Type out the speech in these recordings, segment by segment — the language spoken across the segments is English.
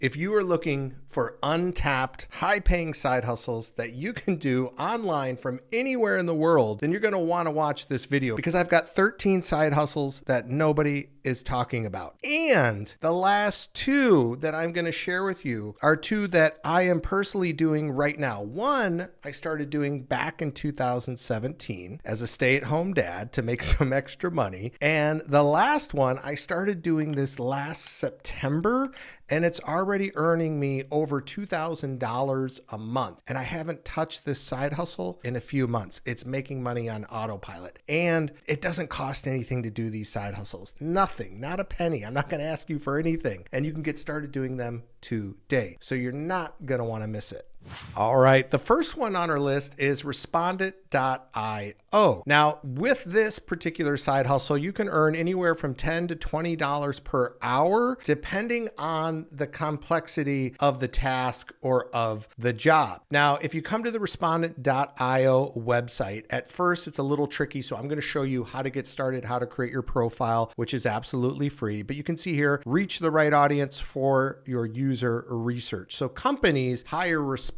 If you are looking for untapped, high-paying side hustles that you can do online from anywhere in the world, then you're going to want to watch this video because I've got 13 side hustles that nobody is talking about. And the last two that I'm going to share with you are two that I am personally doing right now. One, I started doing back in 2017 as a stay-at-home dad to make some extra money. And the last one, I started doing this last September, and it's already earning me over $2,000 a month. And I haven't touched this side hustle in a few months. It's making money on autopilot. And it doesn't cost anything to do these side hustles. Nothing, not a penny. I'm not going to ask you for anything. And you can get started doing them today. So you're not going to want to miss it. All right, the first one on our list is Respondent.io. Now, with this particular side hustle, you can earn anywhere from $10 to $20 per hour, depending on the complexity of the task or of the job. Now, if you come to the Respondent.io website, at first it's a little tricky, so I'm going to show you how to get started, how to create your profile, which is absolutely free. But you can see here, reach the right audience for your user research. So companies hire Respondent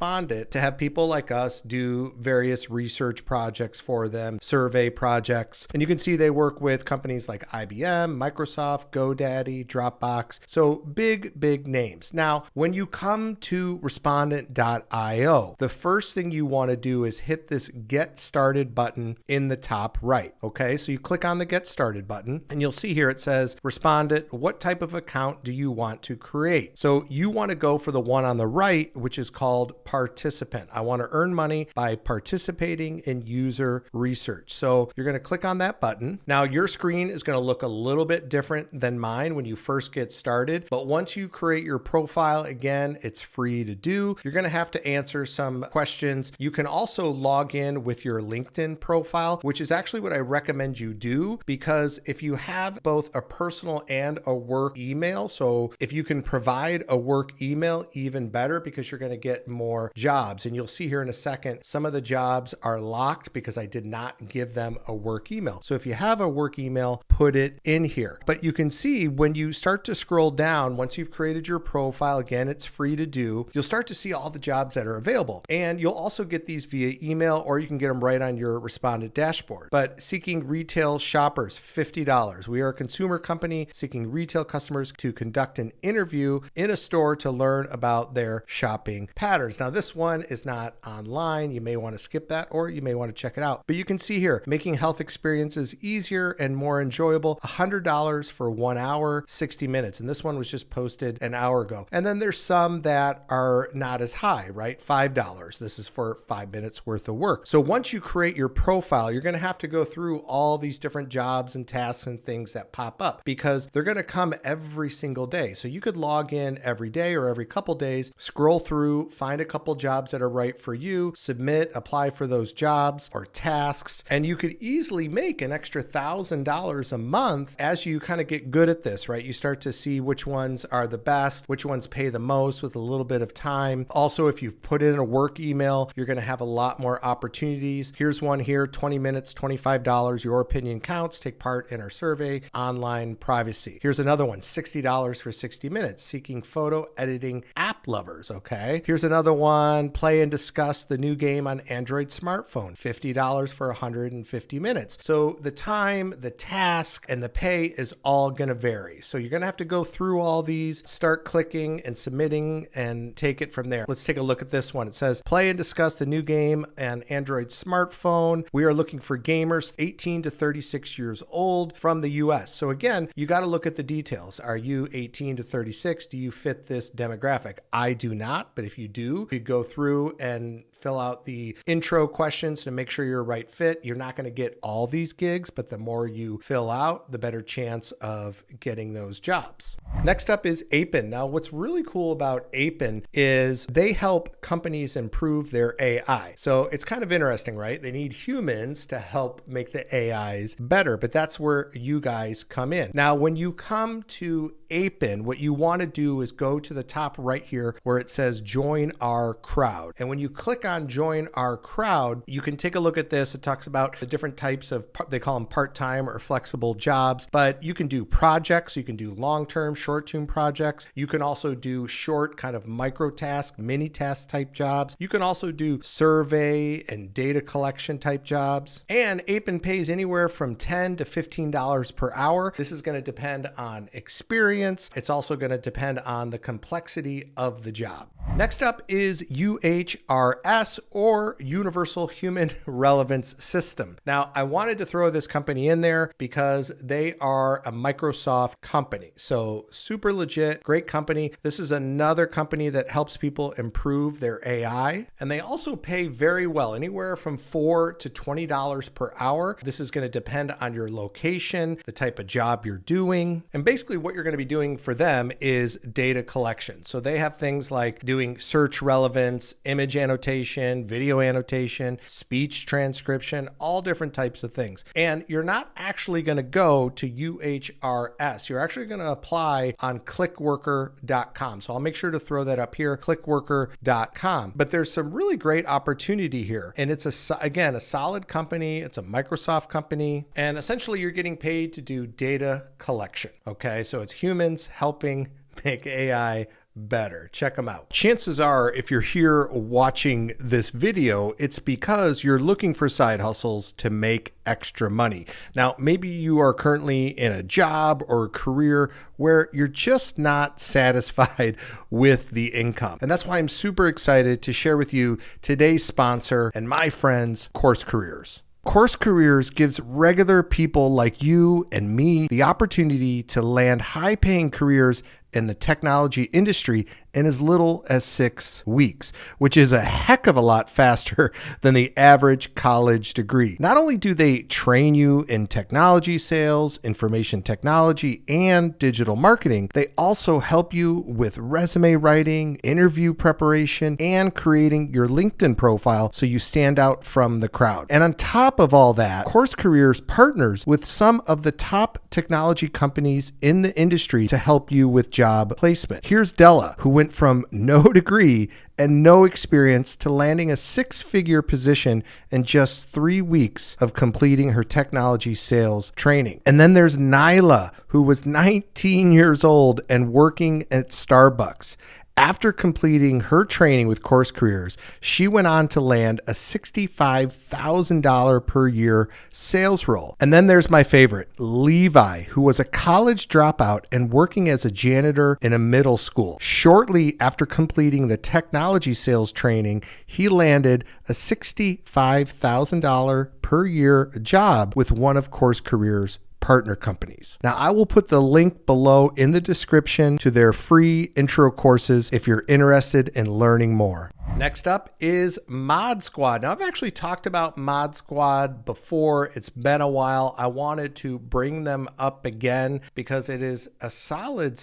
to have people like us do various research projects for them, survey projects. And you can see they work with companies like IBM, Microsoft, GoDaddy, Dropbox. So big names. Now, when you come to Respondent.io, the first thing you want to do is hit this Get Started button in the top right. Okay, so you click on the Get Started button and you'll see here it says, Respondent, what type of account do you want to create? So you want to go for the one on the right, which is called participant. I want to earn money by participating in user research. So you're going to click on that button. Now your screen is going to look a little bit different than mine when you first get started. But once you create your profile, again, it's free to do. You're going to have to answer some questions. You can also log in with your LinkedIn profile, which is actually what I recommend you do, because if you have both a personal and a work email, so if you can provide a work email, even better, because you're going to get more jobs. And you'll see here in a second, some of the jobs are locked because I did not give them a work email. So if you have a work email, put it in here. But you can see when you start to scroll down, once you've created your profile, again, it's free to do, you'll start to see all the jobs that are available. And you'll also get these via email, or you can get them right on your Respondent dashboard. But seeking retail shoppers, $50. We are a consumer company seeking retail customers to conduct an interview in a store to learn about their shopping patterns. Now, this one is not online. You may want to skip that, or you may want to check it out. But you can see here, making health experiences easier and more enjoyable, $100 for 1 hour, 60 minutes. And this one was just posted an hour ago. And then there's some that are not as high, right? $5. This is for 5 minutes worth of work. So once you create your profile, you're going to have to go through all these different jobs and tasks and things that pop up, because they're going to come every single day. So you could log in every day or every couple days, scroll through, find a couple jobs that are right for you, submit, apply for those jobs or tasks, and you could easily make an extra $1,000 a month as you kind of get good at this, right? You start to see which ones are the best, which ones pay the most with a little bit of time. Also, if you've put in a work email, you're going to have a lot more opportunities. Here's one here, 20 minutes, $25. Your opinion counts. Take part in our survey, online privacy. Here's another one, $60 for 60 minutes, seeking photo editing app lovers. Okay. Here's another one, play and discuss the new game on Android smartphone, $50 for 150 minutes. So the time, the task, and the pay is all going to vary. So you're going to have to go through all these, start clicking and submitting, and take it from there. Let's take a look at this one. It says, play and discuss the new game on Android smartphone. We are looking for gamers 18 to 36 years old from the US. So again, you got to look at the details. Are you 18 to 36? Do you fit this demographic? I do not, but if you do, you go through and fill out the intro questions to make sure you're a right fit. You're not going to get all these gigs, but the more you fill out, the better chance of getting those jobs. Next up is Appen. Now, what's really cool about Appen is they help companies improve their AI. So it's kind of interesting, right? They need humans to help make the AIs better, but that's where you guys come in. Now, when you come to Appen, what you want to do is go to the top right here where it says join our crowd. And when you click on Join Our Crowd, you can take a look at this. It talks about the different types of, they call them part-time or flexible jobs, but you can do projects. You can do long-term, short-term projects. You can also do short kind of micro task, mini task type jobs. You can also do survey and data collection type jobs. And Apen pays anywhere from $10 to $15 per hour. This is going to depend on experience. It's also going to depend on the complexity of the job. Next up is UHRS, or Universal Human Relevance System. Now, I wanted to throw this company in there because they are a Microsoft company. So super legit, great company. This is another company that helps people improve their AI. And they also pay very well, anywhere from $4 to $20 per hour. This is going to depend on your location, the type of job you're doing. And basically what you're going to be doing for them is data collection. So they have things like doing search relevance, image annotation, video annotation, speech transcription, all different types of things. And you're not actually going to go to UHRS. You're actually going to apply on clickworker.com. So I'll make sure to throw that up here, clickworker.com. But there's some really great opportunity here. And it's again, a solid company. It's a Microsoft company. And essentially you're getting paid to do data collection. Okay. So it's humans helping make AI better. Check them out. Chances are, if you're here watching this video, it's because you're looking for side hustles to make extra money. Now, maybe you are currently in a job or a career where you're just not satisfied with the income. And that's why I'm super excited to share with you today's sponsor and my friends, Course Careers. Course Careers gives regular people like you and me the opportunity to land high-paying careers in the technology industry in as little as 6 weeks, which is a heck of a lot faster than the average college degree. Not only do they train you in technology sales, information technology, and digital marketing, they also help you with resume writing, interview preparation, and creating your LinkedIn profile so you stand out from the crowd. And on top of all that, Course Careers partners with some of the top technology companies in the industry to help you with job placement. Here's Della, who went from no degree and no experience to landing a 6-figure position in just 3 weeks of completing her technology sales training. And then there's Nyla, who was 19 years old and working at Starbucks. After completing her training with Course Careers, she went on to land a $65,000 per year sales role. And then there's my favorite, Levi, who was a college dropout and working as a janitor in a middle school. Shortly after completing the technology sales training, he landed a $65,000 per year job with one of Course Careers' partner companies. Now, I will put the link below in the description to their free intro courses if you're interested in learning more. Next up is Mod Squad. Now, I've actually talked about Mod Squad before. It's been a while. I wanted to bring them up again because it is a solid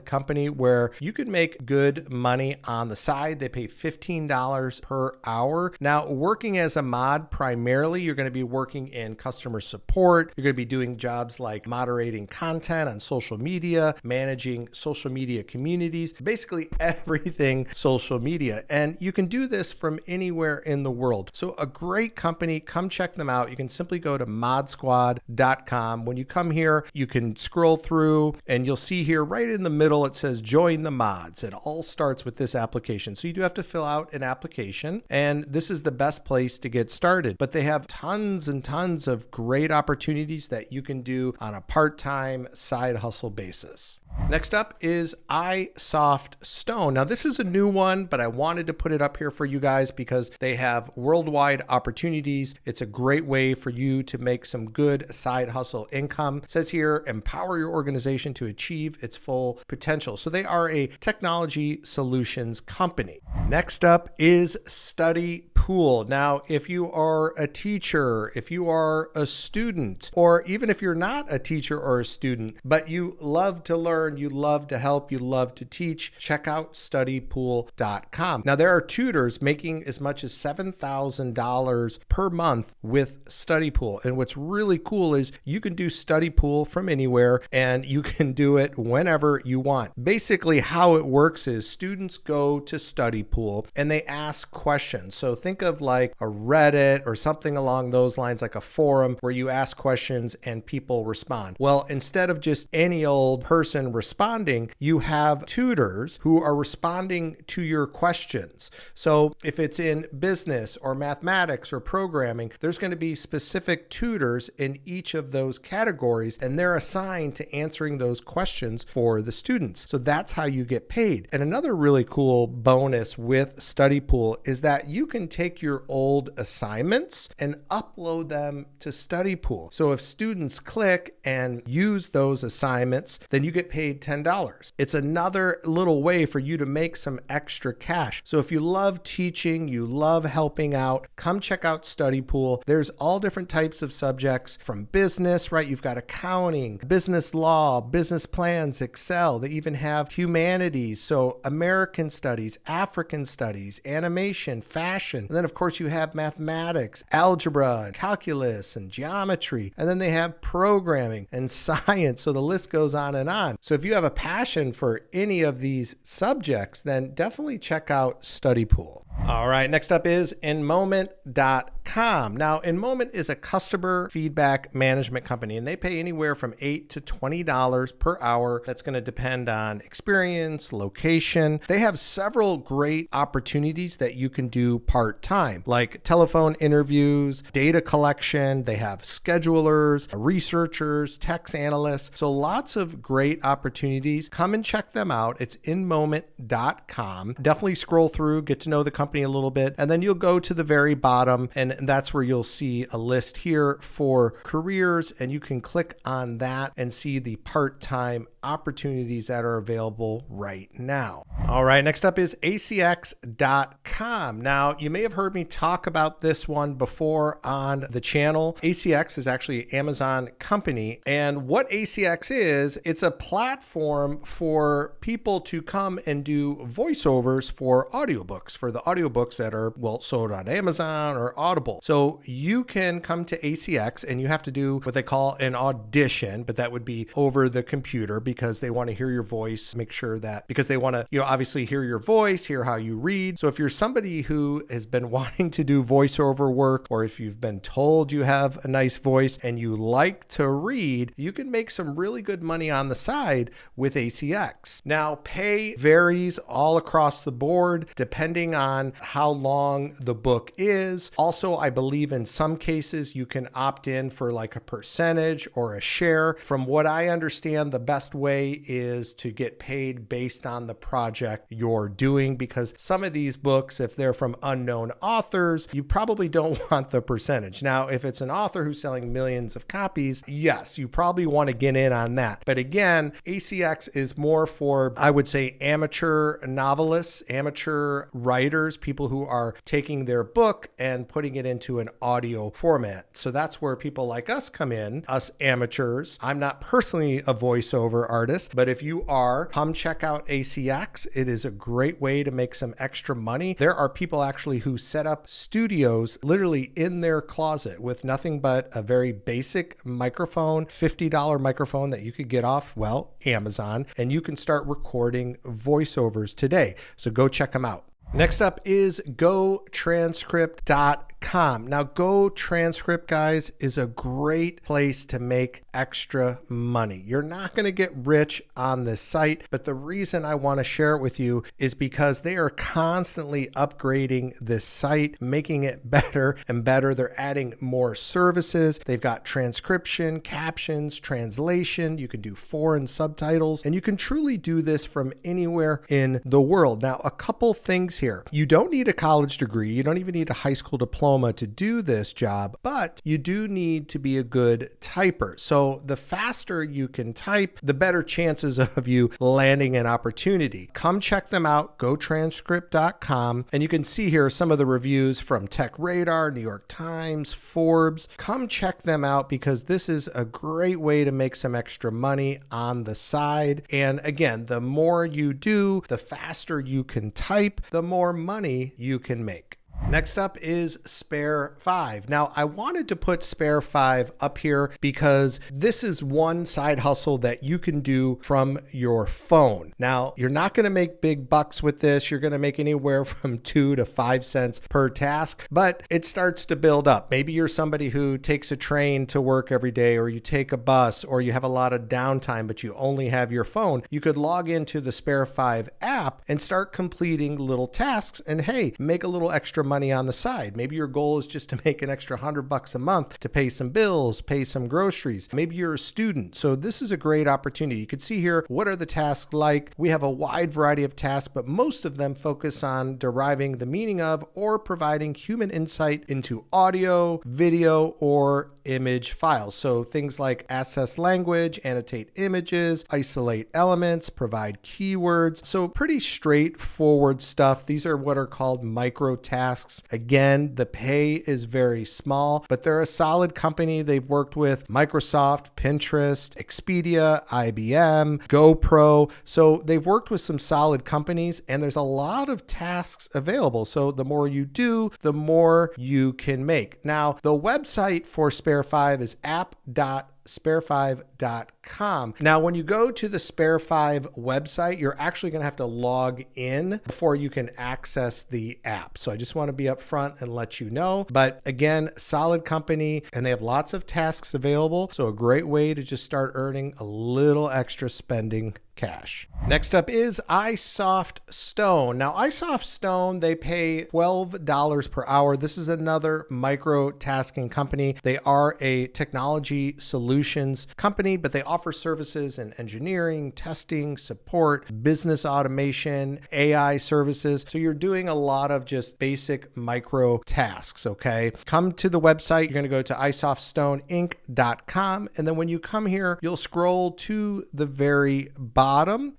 company where you can make good money on the side. They pay $15 per hour. Now, working as a mod, primarily, you're going to be working in customer support. You're going to be doing jobs like moderating content on social media, managing social media communities, basically everything social media. And you can do this from anywhere in the world. So a great company, come check them out. You can simply go to modsquad.com. When you come here, you can scroll through and you'll see here right in the middle, it says join the mods. It all starts with this application. So you do have to fill out an application, and this is the best place to get started. But they have tons and tons of great opportunities that you can do on a part-time side hustle basis. Next up is iSoft Stone. Now, this is a new one, but I wanted to put it up here for you guys because they have worldwide opportunities. It's a great way for you to make some good side hustle income. It says here, empower your organization to achieve its full potential. So they are a technology solutions company. Next up is Study Pool. Now, if you are a teacher, if you are a student, or even if you're not a teacher or a student, but you love to learn learn, you love to help, you love to teach, check out studypool.com. Now, there are tutors making as much as $7,000 per month with StudyPool. And what's really cool is you can do StudyPool from anywhere and you can do it whenever you want. Basically, how it works is students go to StudyPool and they ask questions. So think of like a Reddit or something along those lines, like a forum where you ask questions and people respond. Well, instead of just any old person responding, you have tutors who are responding to your questions. So if it's in business or mathematics or programming, there's going to be specific tutors in each of those categories, and they're assigned to answering those questions for the students. So that's how you get paid. And another really cool bonus with StudyPool is that you can take your old assignments and upload them to StudyPool. So if students click and use those assignments, then you get paid $10. It's another little way for you to make some extra cash. So if you love teaching, you love helping out, come check out StudyPool. There's all different types of subjects from business, right? You've got accounting, business law, business plans, Excel. They even have humanities. So American studies, African studies, animation, fashion. And then of course you have mathematics, algebra, calculus, and geometry. And then they have programming and science. So the list goes on and on. So if you have a passion for any of these subjects, then definitely check out StudyPool. All right, next up is InMoment.com. Now, InMoment is a customer feedback management company, and they pay anywhere from $8 to $20 per hour. That's going to depend on experience, location. They have several great opportunities that you can do part-time, like telephone interviews, data collection. They have schedulers, researchers, text analysts. So lots of great opportunities. Come and check them out. It's InMoment.com. Definitely scroll through, get to know the company a little bit, and then you'll go to the very bottom, and that's where you'll see a list here for careers, and you can click on that and see the part-time opportunities that are available right now. All right, next up is ACX.com. Now, you may have heard me talk about this one before on the channel. ACX is actually an Amazon company, and what ACX is, it's a platform for people to come and do voiceovers for audiobooks, for the audiobooks that are, well, sold on Amazon or Audible. So you can come to ACX and you have to do what they call an audition, but that would be over the computer because they want to hear your voice, make sure that, because they want to, obviously hear your voice, hear how you read. So if you're somebody who has been wanting to do voiceover work, or if you've been told you have a nice voice and you like to read, you can make some really good money on the side with ACX. Now, pay varies all across the board depending on how long the book is. Also, I believe in some cases you can opt in for like a percentage or a share. From what I understand, the best way is to get paid based on the project you're doing, because some of these books, if they're from unknown authors, you probably don't want the percentage. Now, if it's an author who's selling millions of copies, yes, you probably want to get in on that. But again, ACX is more for, I would say, amateur novelists, amateur writers, people who are taking their book and putting it into an audio format. So that's where people like us come in, us amateurs. I'm not personally a voiceover artist, but if you are, come check out ACX. It is a great way to make some extra money. There are people actually who set up studios literally in their closet with nothing but a very basic microphone, $50 microphone that you could get off, well, Amazon, and you can start recording voiceovers today. So go check them out. Next up is GoTranscript.com. Now, GoTranscript, guys, is a great place to make extra money. You're not going to get rich on this site, but the reason I want to share it with you is because they are constantly upgrading this site, making it better and better. They're adding more services. They've got transcription, captions, translation. You can do foreign subtitles, and you can truly do this from anywhere in the world. Now, a couple things here. You don't need a college degree. You don't even need a high school diploma to do this job, but you do need to be a good typer. So the faster you can type, the better chances of you landing an opportunity. Come check them out, gotranscript.com, and you can see here some of the reviews from Tech Radar, New York Times, Forbes. Come check them out because this is a great way to make some extra money on the side. And again, the more you do, the faster you can type, the more money you can make. Next up is Spare 5. Now, I wanted to put Spare 5 up here because this is one side hustle that you can do from your phone. Now, you're not going to make big bucks with this. You're going to make anywhere from 2 to 5 cents per task, but it starts to build up. Maybe you're somebody who takes a train to work every day, or you take a bus, or you have a lot of downtime, but you only have your phone. You could log into the Spare 5 app and start completing little tasks and, hey, make a little extra money on the side. Maybe your goal is just to make an extra $100 a month to pay some bills, pay some groceries. Maybe you're a student. So this is a great opportunity. You can see here, what are the tasks like? We have a wide variety of tasks, but most of them focus on deriving the meaning of or providing human insight into audio, video, or image files. So things like access language, annotate images, isolate elements, provide keywords. So pretty straightforward stuff. These are what are called micro tasks. Again, the pay is very small, but they're a solid company. They've worked with Microsoft, Pinterest, Expedia, IBM, GoPro. So they've worked with some solid companies, and there's a lot of tasks available. So the more you do, the more you can make. Now, the website for Spare 5 is app.spare5.com. Now, when you go to the Spare 5 website, you're actually going to have to log in before you can access the app. So I just want to be upfront and let you know. But again, solid company, and they have lots of tasks available. So a great way to just start earning a little extra spending cash. Next up is iSoftStone. Now, iSoftStone, they pay $12 per hour. This is another micro tasking company. They are a technology solutions company, but they offer services in engineering, testing, support, business automation, AI services. So you're doing a lot of just basic micro tasks, okay? Come to the website. You're going to go to isoftstoneinc.com. And then when you come here, you'll scroll to the very bottom,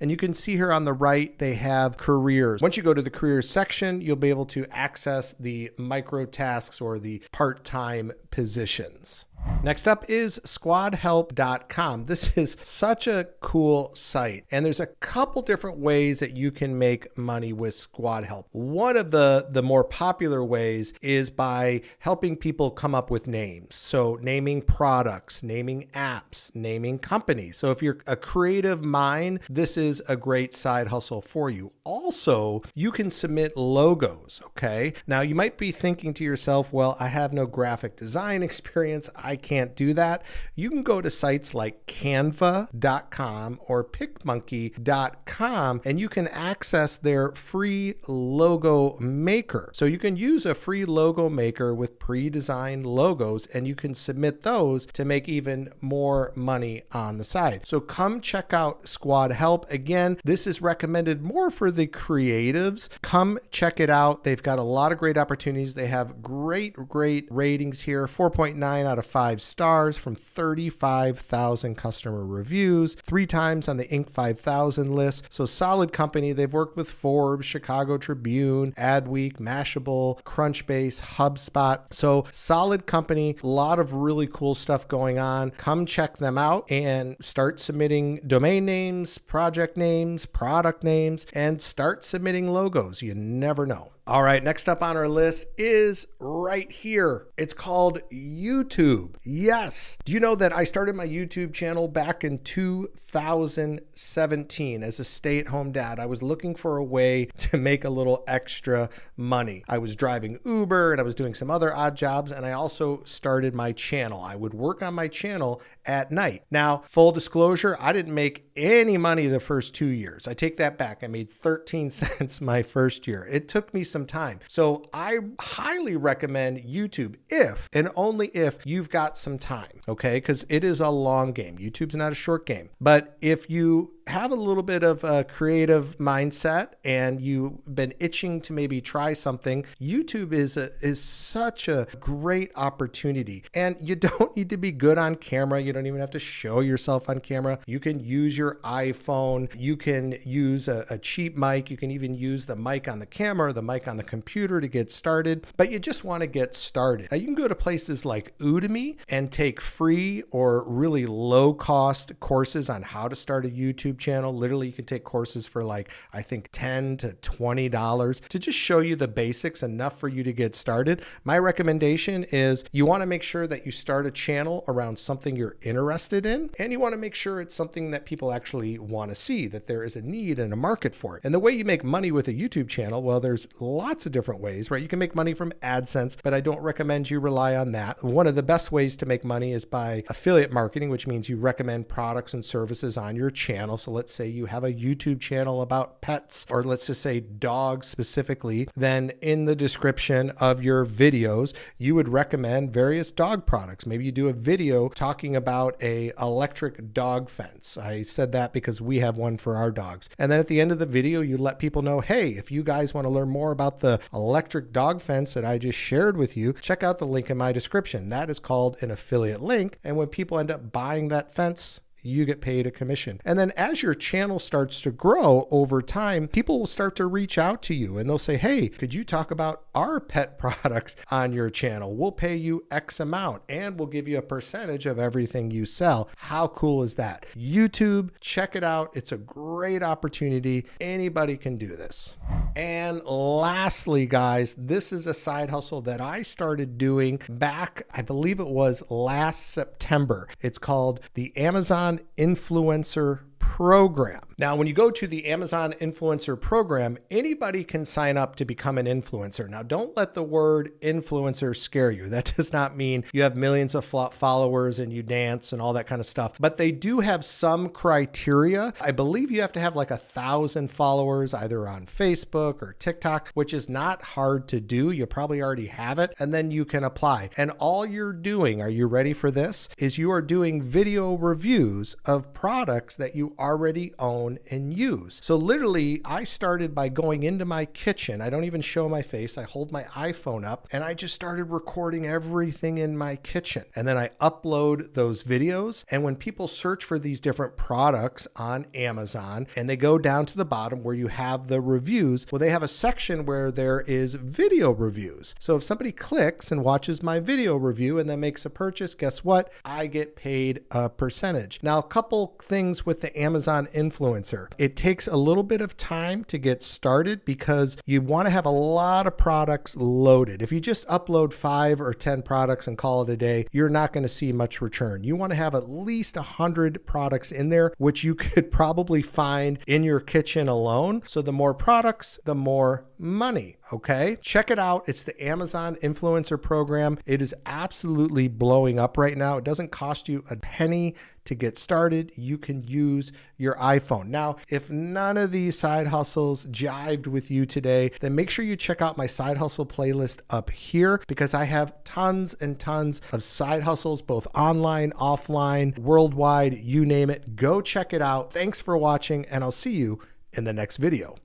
and you can see here on the right, they have careers. Once you go to the careers section, you'll be able to access the micro tasks or the part-time positions. Next up is squadhelp.com. This is such a cool site, and there's a couple different ways that you can make money with SquadHelp. One of the more popular ways is by helping people come up with names. So naming products, naming apps, naming companies. So if you're a creative mind, this is a great side hustle for you. Also, you can submit logos, okay? Now, you might be thinking to yourself, well, I have no graphic design experience. I can't do that. You can go to sites like canva.com or picmonkey.com, and you can access their free logo maker. So you can use a free logo maker with pre-designed logos, and you can submit those to make even more money on the side. So come check out Squad Help. Again, this is recommended more for the creatives. Come check it out. They've got a lot of great opportunities. They have great ratings here, 4.9 out of 5 stars from 35,000 customer reviews, 3 times on the Inc. 5000 list. So solid company. They've worked with Forbes, Chicago Tribune, Adweek, Mashable, Crunchbase, HubSpot. So solid company, a lot of really cool stuff going on. Come check them out and start submitting domain names, project names, product names, and start submitting logos. You never know. All right, next up on our list is right here. It's called YouTube. Yes. Do you know that I started my YouTube channel back in 2017 as a stay-at-home dad? I was looking for a way to make a little extra money. I was driving Uber and I was doing some other odd jobs, and I also started my channel. I would work on my channel at night. Now, full disclosure, I didn't make any money the first 2 years. I take that back. I made 13 cents my first year. It took me some time. So I highly recommend YouTube if and only if you've got some time, okay? Because it is a long game. YouTube's not a short game. But if you have a little bit of a creative mindset and you've been itching to maybe try something, YouTube is such a great opportunity. And you don't need to be good on camera. You don't even have to show yourself on camera. You can use your iPhone. You can use a cheap mic. You can even use the mic on the camera or the mic on the computer to get started, but you just want to get started. Now, you can go to places like Udemy and take free or really low cost courses on how to start a YouTube channel. Literally, you can take courses for like, I think $10 to $20 to just show you the basics, enough for you to get started. My recommendation is you want to make sure that you start a channel around something you're interested in, and you want to make sure it's something that people actually want to see, that there is a need and a market for it. And the way you make money with a YouTube channel, well, there's lots of different ways, right? You can make money from AdSense, but I don't recommend you rely on that. One of the best ways to make money is by affiliate marketing, which means you recommend products and services on your channel. So let's say you have a YouTube channel about pets, or let's just say dogs specifically, then in the description of your videos, you would recommend various dog products. Maybe you do a video talking about a electric dog fence. I said that because we have one for our dogs. And then at the end of the video, you let people know, hey, if you guys want to learn more about the electric dog fence that I just shared with you, check out the link in my description. That is called an affiliate link. And when people end up buying that fence, you get paid a commission. And then as your channel starts to grow over time, people will start to reach out to you and they'll say, hey, could you talk about our pet products on your channel? We'll pay you X amount and we'll give you a percentage of everything you sell. How cool is that? YouTube, check it out. It's a great opportunity. Anybody can do this. And lastly, guys, this is a side hustle that I started doing back, I believe it was last September. It's called the Amazon Influencer Program. Now, when you go to the Amazon Influencer Program, anybody can sign up to become an influencer. Now, don't let the word influencer scare you. That does not mean you have millions of followers and you dance and all that kind of stuff, but they do have some criteria. I believe you have to have like 1,000 followers either on Facebook or TikTok, which is not hard to do. You probably already have it, and then you can apply. And all you're doing, are you ready for this? Is you are doing video reviews of products that you already own and use. So literally, I started by going into my kitchen. I don't even show my face. I hold my iPhone up and I just started recording everything in my kitchen. And then I upload those videos. And when people search for these different products on Amazon and they go down to the bottom where you have the reviews, well, they have a section where there is video reviews. So if somebody clicks and watches my video review and then makes a purchase, guess what? I get paid a percentage. Now, a couple things with the Amazon influencer. It takes a little bit of time to get started because you want to have a lot of products loaded. If you just upload 5 or 10 products and call it a day, you're not going to see much return. You want to have at least 100 products in there, which you could probably find in your kitchen alone. So the more products, the more money. Okay, check it out. It's the Amazon Influencer Program. It is absolutely blowing up right now. It doesn't cost you a penny to get started. You can use your iPhone. Now, if none of these side hustles jived with you today, then make sure you check out my side hustle playlist up here because I have tons and tons of side hustles, both online, offline, worldwide, you name it. Go check it out. Thanks for watching, and I'll see you in the next video.